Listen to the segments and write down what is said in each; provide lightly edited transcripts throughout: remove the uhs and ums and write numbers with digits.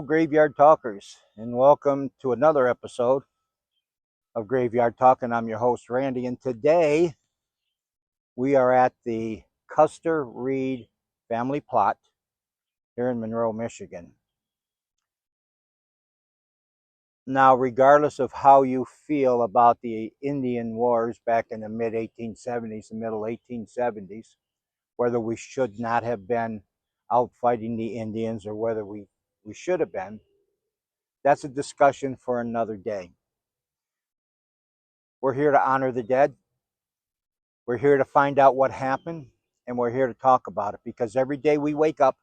Graveyard Talkers, and welcome to another episode of Graveyard Talk. And I'm your host, Randy, and today we are at the Custer Reed family plot here in Monroe, Michigan. Now, regardless of how you feel about the Indian Wars back in the mid-1870s and middle 1870s, whether we should not have been out fighting the Indians or whether we should have been, that's a discussion for another day. We're here to honor the dead. We're here to find out what happened, and we're here to talk about it because every day we wake up,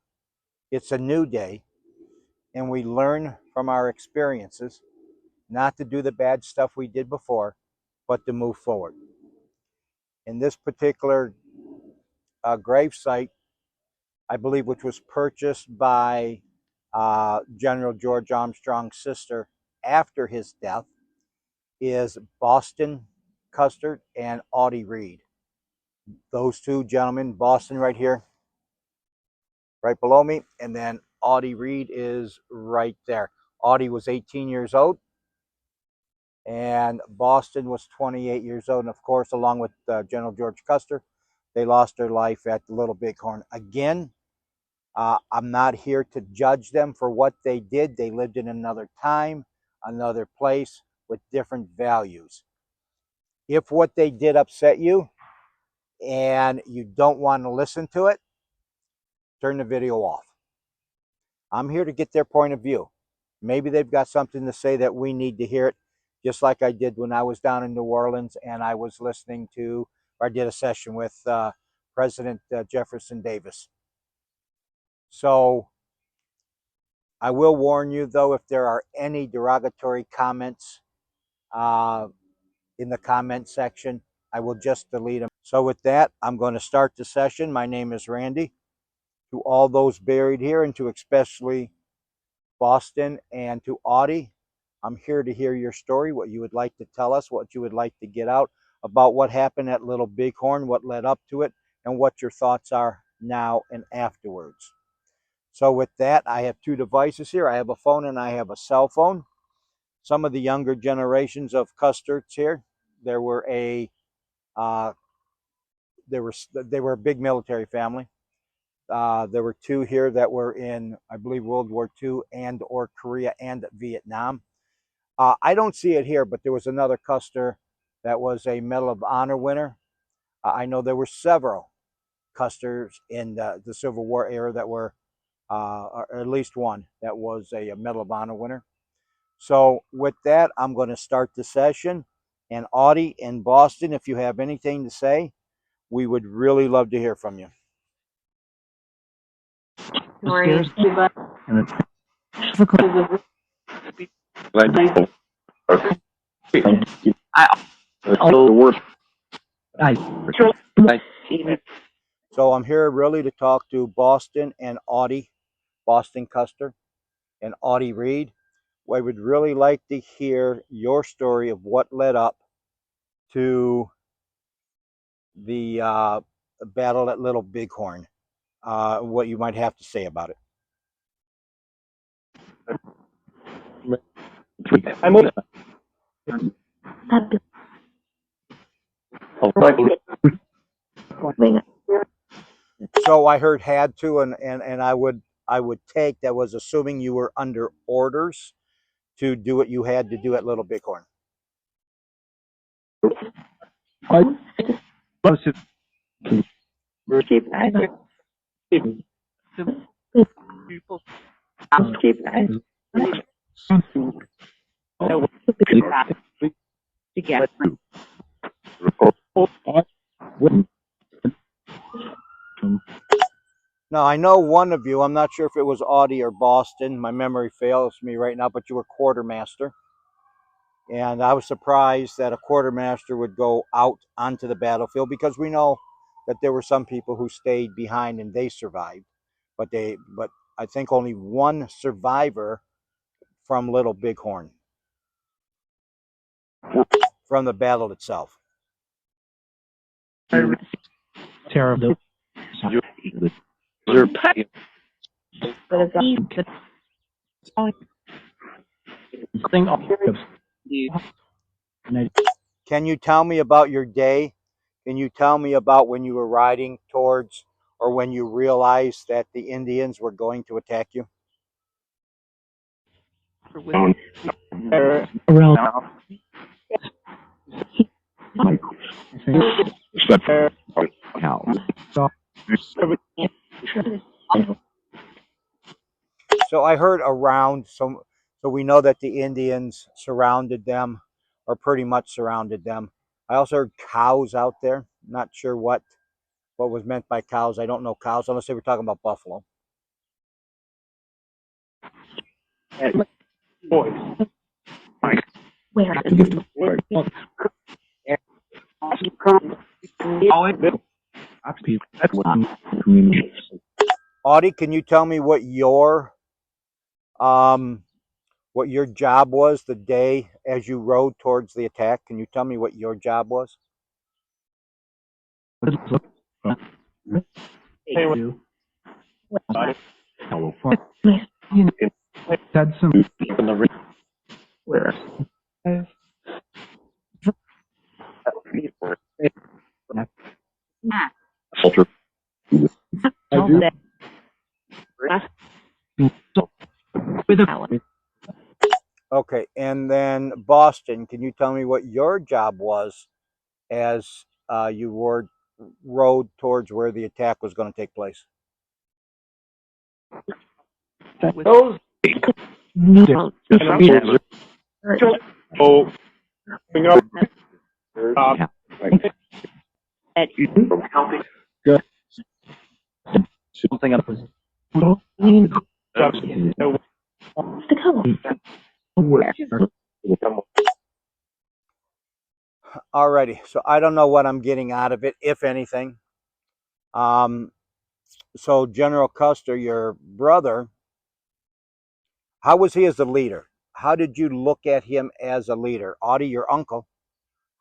it's a new day, and we learn from our experiences not to do the bad stuff we did before, but to move forward. In this particular grave site, I believe, which was purchased by General George Armstrong's sister after his death, is Boston Custer and Audie Reed. Those two gentlemen, Boston right here, right below me, and then Audie Reed is right there. Audie was 18 years old, and Boston was 28 years old. And of course, along with General George Custer, they lost their life at the Little Bighorn. Again, I'm not here to judge them for what they did. They lived in another time, another place with different values. If what they did upset you and you don't want to listen to it, turn the video off. I'm here to get their point of view. Maybe they've got something to say that we need to hear it, just like I did when I was down in New Orleans and I was listening to, or I did a session with President Jefferson Davis. So I will warn you, though, if there are any derogatory comments in the comment section, I will just delete them. So with that, I'm going to start the session. My name is Randy. To all those buried here, and to especially Boston and to Audie, I'm here to hear your story, what you would like to tell us, what you would like to get out about what happened at Little Bighorn, what led up to it, and what your thoughts are now and afterwards. So with that, I have two devices here. I have a phone and I have a cell phone. Some of the younger generations of Custers here, they were a big military family. There were two here that were in, I believe, World War II and or Korea and Vietnam. I don't see it here, but there was another Custer that was a Medal of Honor winner. I know there were several Custers in the Civil War era that were, or at least one that was a Medal of Honor winner. So with that, I'm going to start the session. And Audie and Boston, if you have anything to say, we would really love to hear from you. So I'm here really to talk to Boston and Audie, Boston Custer and Audie Reed. I would really like to hear your story of what led up to the battle at Little Bighorn, what you might have to say about it. So I heard had to, and I would take that was assuming you were under orders to do what you had to do at Little Bighorn. Now, I know one of you, I'm not sure if it was Audie or Boston, my memory fails me right now, but you were quartermaster. And I was surprised that a quartermaster would go out onto the battlefield, because we know that there were some people who stayed behind and they survived. But I think only one survivor from Little Bighorn, from the battle itself. Terrible. Can you tell me about your day? Can you tell me about when you were riding towards or when you realized that the Indians were going to attack you? Around cows. So I heard around, so we know that the Indians surrounded them, or pretty much surrounded them. I also heard cows out there. Not sure what was meant by cows. I don't know cows unless they were talking about buffalo. Audie, can you tell me um what your job was the day as you rode towards the attack? Can you tell me what your job was? Had some with a Okay, and then Boston, can you tell me what your job was as you rode towards where the attack was going to take place? those something up was Alrighty, so I don't know what I'm getting out of it, if anything. Um, so General Custer, your brother, how was he as a leader? How did you look at him as a leader? Audie, your uncle,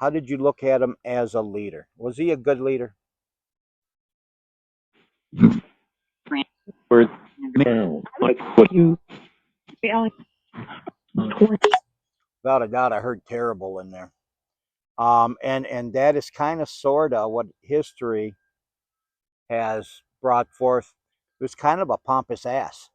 how did you look at him as a leader? Was he a good leader? you Without a doubt, I heard terrible in there. And that is kind of sort of what history has brought forth. It was kind of a pompous ass.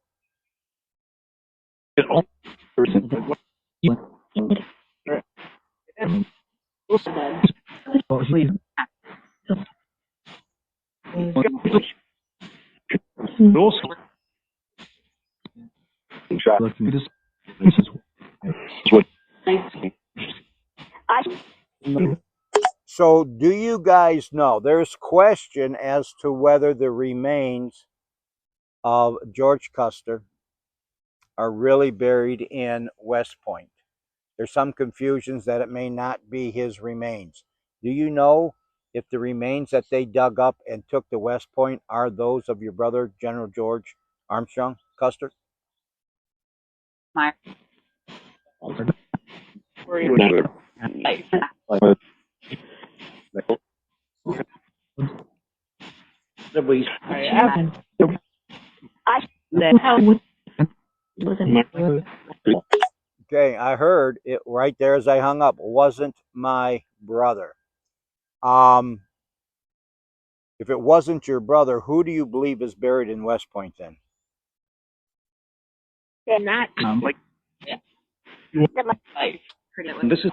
So, do you guys know? There's question as to whether the remains of George Custer are really buried in West Point. There's some confusions that it may not be his remains. Do you know if the remains that they dug up and took to West Point are those of your brother, General George Armstrong Custer? Okay, I heard it right there as I hung up. Wasn't my brother. Um, if it wasn't your brother, who do you believe is buried in West Point then? this is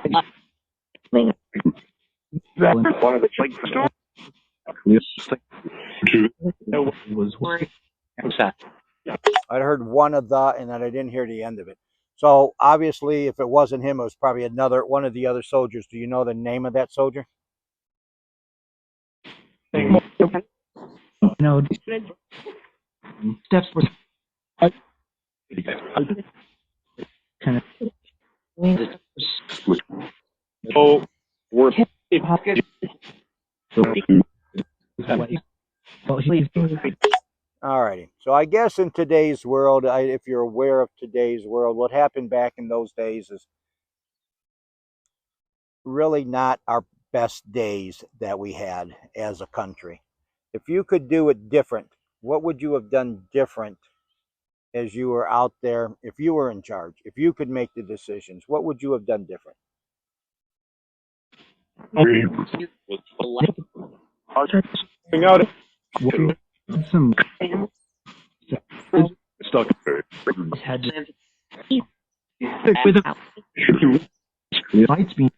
I heard one of the, and then I didn't hear the end of it. So obviously, if it wasn't him, it was probably another one of the other soldiers. Do you know the name of that soldier? no steps were kind Alrighty. So I guess in today's world, if you're aware of today's world, what happened back in those days is really not our best days that we had as a country. If you could do it different, what would you have done different as you were out there, if you were in charge, if you could make the decisions, what would you have done different? Some stuck had with lights being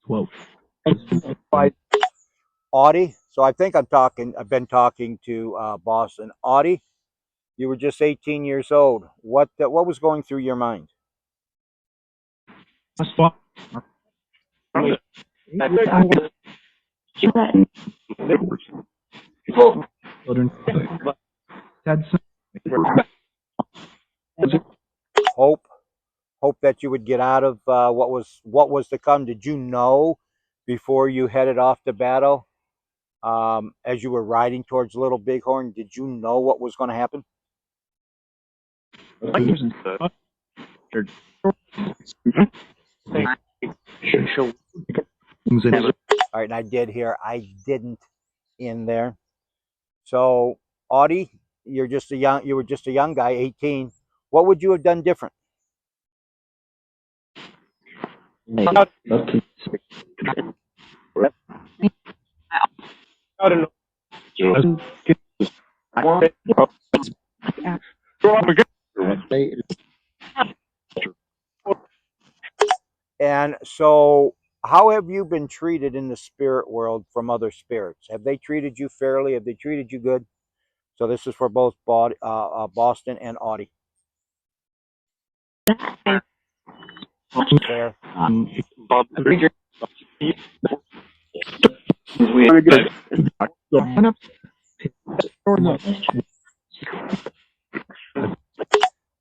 whoa. Audie, so I think I've been talking to Boston. Audie, you were just 18 years old. What was going through your mind? Children had some Hope, hope that you would get out of what was to come. Did you know before you headed off to battle, as you were riding towards Little Bighorn? Did you know what was going to happen? players and stuff. All right, and I did hear I didn't in there. So, Audie, you were just a young guy, 18. What would you have done different? And so, how have you been treated in the spirit world from other spirits? Have they treated you fairly? Have they treated you good? So this is for both Boston and Audie. Fair.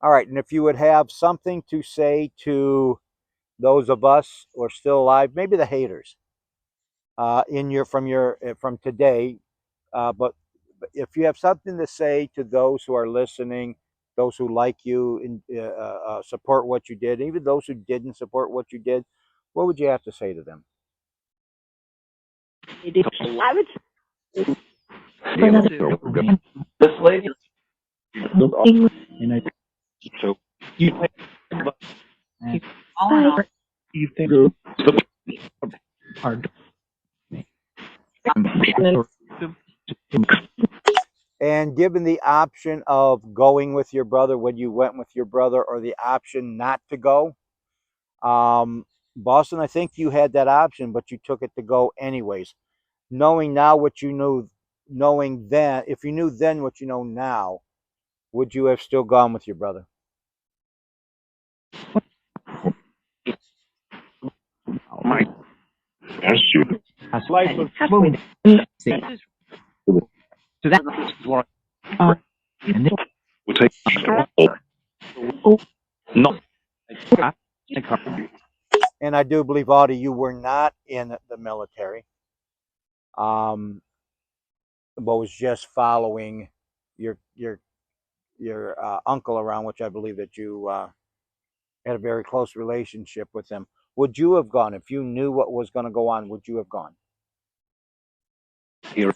All right, and if you would have something to say to those of us who are still alive, maybe the haters, from today, but if you have something to say to those who are listening, those who like you and support what you did, even those who didn't support what you did, what would you have to say to them? I would This lady. And I so you all in all, you think hard. And given the option of going with your brother when you went with your brother, or the option not to go, Boston, I think you had that option, but you took it to go anyways. Knowing now what you knew, knowing then, if you knew then what you know now, would you have still gone with your brother? My that's you. That's life was so that's what and then we take no. And I do believe, Audie, you were not in the military, but was just following your uncle around, which I believe that you had a very close relationship with him. Would you have gone if you knew what was going to go on? Would you have gone? Here.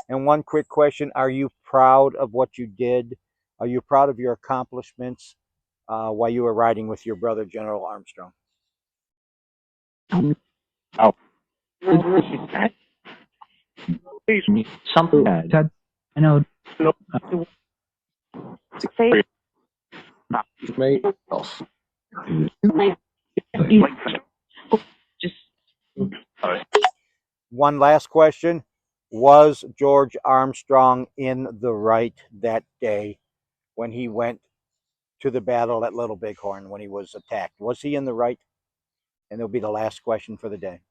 And one quick question: are you proud of what you did? Are you proud of your accomplishments while you were riding with your brother, General Armstrong? Something bad. I know. Just One last question: was George Armstrong in the right that day when he went to the battle at Little Bighorn when he was attacked? Was he in the right? And it'll be the last question for the day.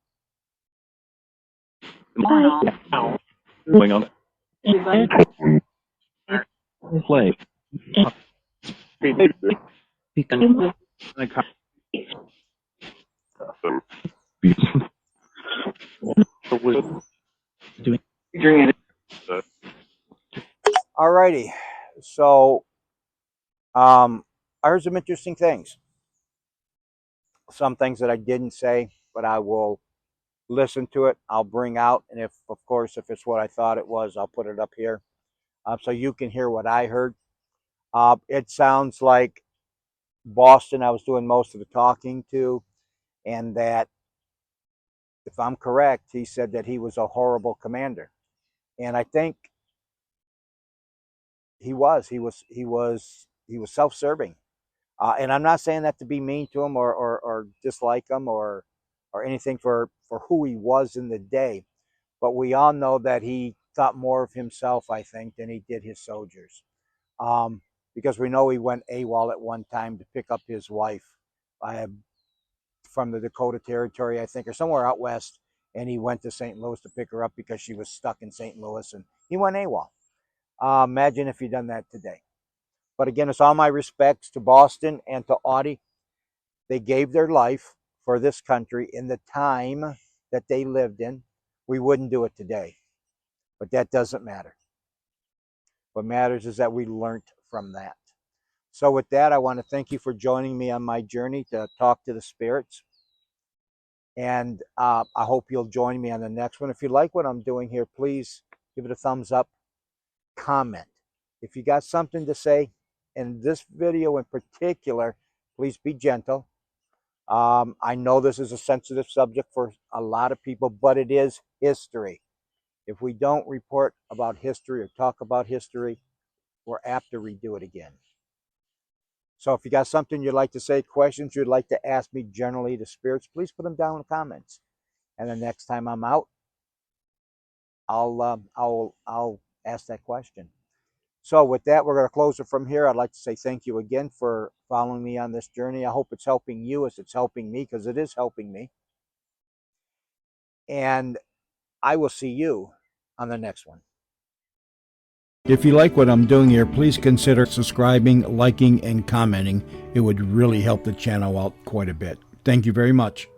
going on. Play. Alrighty. So I heard some interesting things. some things that I didn't say, but I will listen to it. I'll bring out, and if, of course, if it's what I thought it was, I'll put it up here so you can hear what I heard. It sounds like Boston, I was doing most of the talking to, and that, if I'm correct, he said that he was a horrible commander. And I think he was. He was self-serving. And I'm not saying that to be mean to him or dislike him or anything for who he was in the day. But we all know that he thought more of himself, I think, than he did his soldiers. Um, because we know he went AWOL at one time to pick up his wife from the Dakota Territory, I think, or somewhere out west. And he went to St. Louis to pick her up because she was stuck in St. Louis, and he went AWOL. Imagine if he'd done that today. But again, it's all my respects to Boston and to Audie. They gave their life for this country in the time that they lived in. We wouldn't do it today, but that doesn't matter. What matters is that we learned from that. So with that, I want to thank you for joining me on my journey to talk to the spirits. And I hope you'll join me on the next one. If you like what I'm doing here, please give it a thumbs up, comment. If you got something to say, in this video in particular, please be gentle. I know this is a sensitive subject for a lot of people, but it is history. If we don't report about history or talk about history, we're apt to redo it again. So if you got something you'd like to say, questions you'd like to ask me generally to spirits, please put them down in the comments. And the next time I'm out, I'll ask that question. So with that, we're going to close it from here. I'd like to say thank you again for following me on this journey. I hope it's helping you as it's helping me, because it is helping me. And I will see you on the next one. If you like what I'm doing here, please consider subscribing, liking, and commenting. It would really help the channel out quite a bit. Thank you very much.